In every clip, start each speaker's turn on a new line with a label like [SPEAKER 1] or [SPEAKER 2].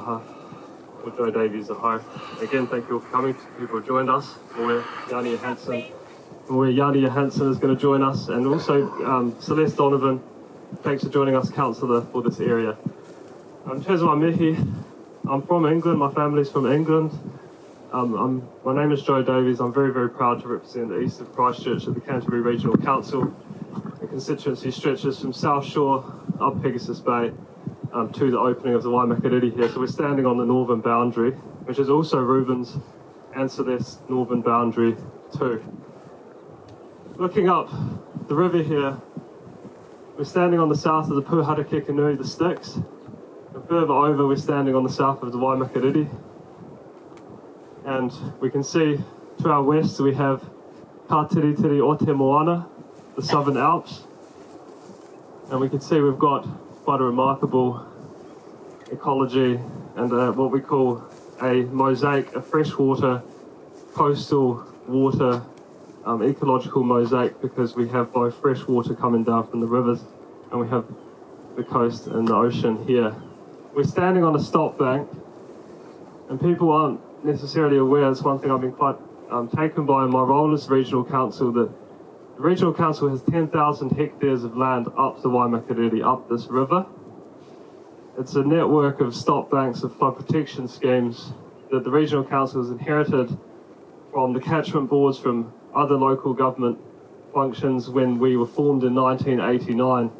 [SPEAKER 1] taha o Joe Davies aho. Again, thank you all for coming. People who joined us. Where Yania Hansen is going to join us, and also Celeste Donovan. Thanks for joining us, councillor for this area. In terms of my mihi, I'm from England. My family's from England. My name is Joe Davies. I'm very, very proud to represent the east of Christchurch at the Canterbury Regional Council. The constituency stretches from South Shore up Pegasus Bay to the opening of the Waimakariri here. So we're standing on the northern boundary, which is also Reuben's and Celeste's northern boundary too. Looking up the river here, we're standing on the south of the Puharakekenui, the Styx. And further over, we're standing on the south of the Waimakariri. And we can see to our west, we have Ka Tiritiri o Te Moana, the Southern Alps. And we can see we've got quite a remarkable ecology and what we call a mosaic, a freshwater, coastal water, ecological mosaic, because we have both fresh water coming down from the rivers and we have the coast and the ocean here. We're standing on a stop bank, and people aren't necessarily aware. It's one thing I've been quite taken by in my role as regional council, that the regional council has 10,000 hectares of land up the Waimakariri, up this river. It's a network of stop banks of flood protection schemes that the regional council has inherited from the catchment boards from other local government functions when we were formed in 1989.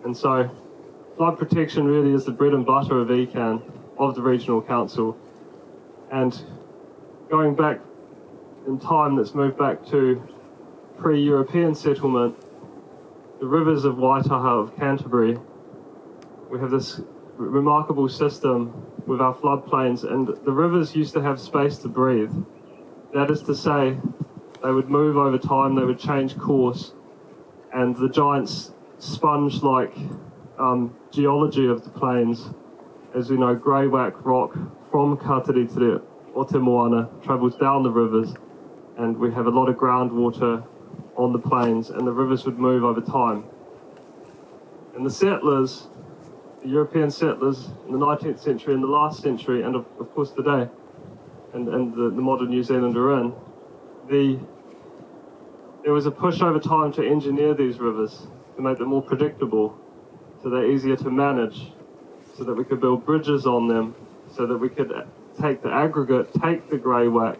[SPEAKER 1] And so flood protection really is the bread and butter of ECAN, of the regional council. And going back in time, let's move back to pre-European settlement, the rivers of Waitaha, of Canterbury. We have this remarkable system with our floodplains, and the rivers used to have space to breathe. That is to say, they would move over time, they would change course, and the giant sponge-like geology of the plains, as we know, grey-whack rock from Ka Tiritiri o Te Moana travels down the rivers, and we have a lot of groundwater on the plains, and the rivers would move over time. And the settlers, the European settlers in the 19th century and the last century, and of course today, and the modern New Zealand are in, there was a push over time to engineer these rivers, to make them more predictable, so they're easier to manage, so that we could build bridges on them, so that we could take the aggregate, take the grey whack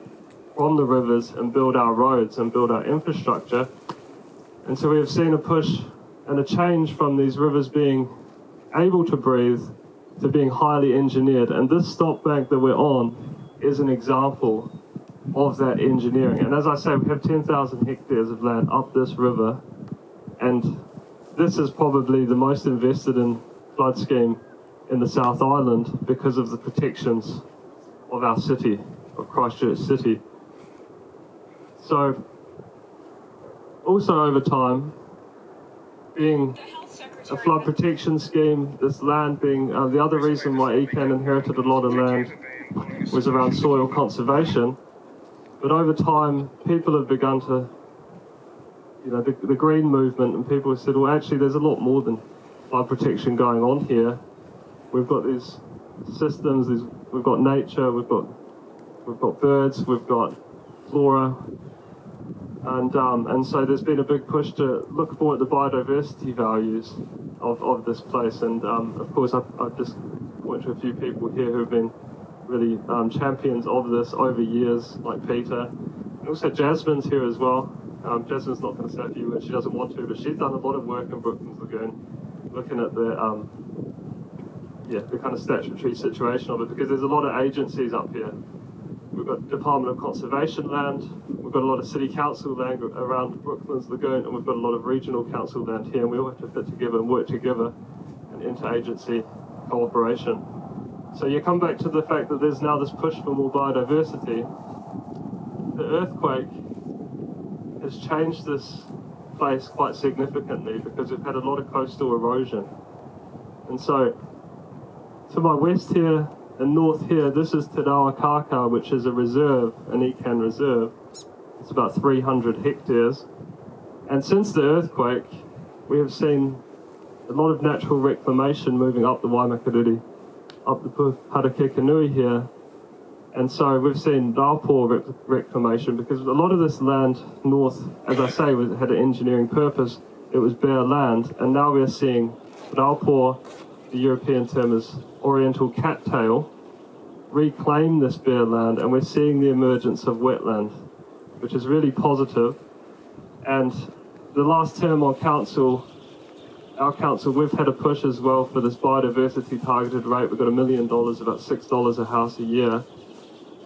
[SPEAKER 1] from the rivers and build our roads and build our infrastructure. And so we have seen a push and a change from these rivers being able to breathe to being highly engineered. And this stop bank that we're on is an example of that engineering. And as I say, we have 10,000 hectares of land up this river, and this is probably the most invested in flood scheme in the South Island because of the protections of our city, of Christchurch City. So, also over time, being a flood protection scheme, this land being, the other reason why ECAN inherited a lot of land was around soil conservation. But over time, people have begun to, the green movement, and people have said, well, actually, there's a lot more than flood protection going on here. We've got these systems, we've got nature, we've got birds, we've got flora, and so there's been a big push to look more at the biodiversity values of this place. And of course, I've just went to a few people here who have been really champions of this over years, like Peter, and also Jasmine's here as well. Jasmine's not going to say a few words, she doesn't want to, but she's done a lot of work in Brooklands Lagoon, looking at the kind of statutory situation of it, because there's a lot of agencies up here. We've got Department of Conservation land, we've got a lot of City Council land around Brooklands Lagoon, and we've got a lot of regional council land here, and we all have to fit together and work together in interagency cooperation. So you come back to the fact that there's now this push for more biodiversity. The earthquake has changed this place quite significantly because we've had a lot of coastal erosion. And so, to my west here and north here, this is Te Rawakaka, which is a reserve, an ECAN reserve. It's about 300 hectares. And since the earthquake, we have seen a lot of natural reclamation moving up the Waimakariri. up the Puharakekenui here. And so we've seen Raupo reclamation, because a lot of this land north, as I say, had an engineering purpose. It was bare land, and now we're seeing Raupo, the European term is oriental cattail, reclaim this bare land, and we're seeing the emergence of wetland, which is really positive. And the last term on council, our council, we've had a push as well for this biodiversity targeted rate. We've got $1 million, about $6 a house a year.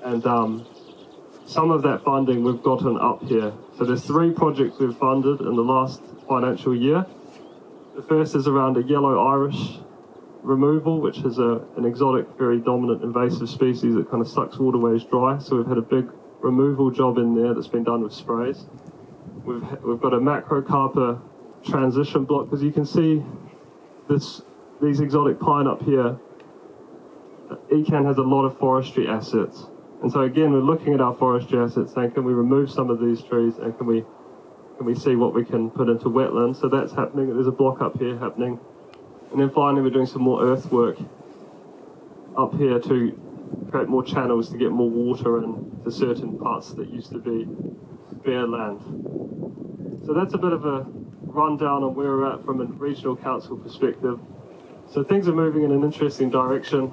[SPEAKER 1] And some of that funding we've gotten up here. So there's 3 projects we've funded in the last financial year. The first is around a yellow iris removal, which is an exotic, very dominant invasive species that kind of sucks waterways dry. So we've had a big removal job in there that's been done with sprays. We've got a macrocarpa transition block, because you can see these exotic pine up here. ECAN has a lot of forestry assets. And so again, we're looking at our forestry assets saying, can we remove some of these trees, and can we see what we can put into wetlands? So that's happening. There's a block up here happening. And then finally, we're doing some more earthwork up here to create more channels to get more water into certain parts that used to be bare land. So that's a bit of a rundown on where we're at from a regional council perspective. So things are moving in an interesting direction.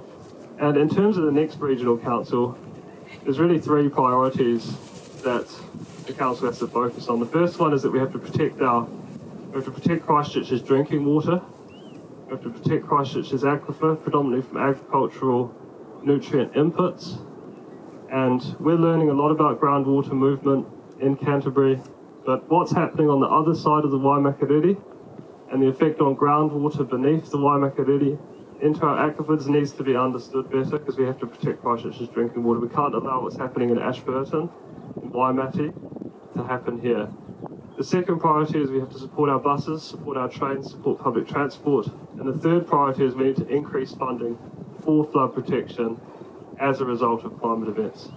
[SPEAKER 1] And in terms of the next regional council, there's really 3 priorities that the council has to focus on. The first one is that we have to protect Christchurch's drinking water. We have to protect Christchurch's aquifer, predominantly from agricultural nutrient inputs. And we're learning a lot about groundwater movement in Canterbury, but what's happening on the other side of the Waimakariri and the effect on groundwater beneath the Waimakariri into our aquifers needs to be understood better, because we have to protect Christchurch's drinking water. We can't allow what's happening in Ashburton, in Waimati, to happen here. The second priority is we have to support our buses, support our trains, support public transport. And the third priority is we need to increase funding for flood protection as a result of climate events.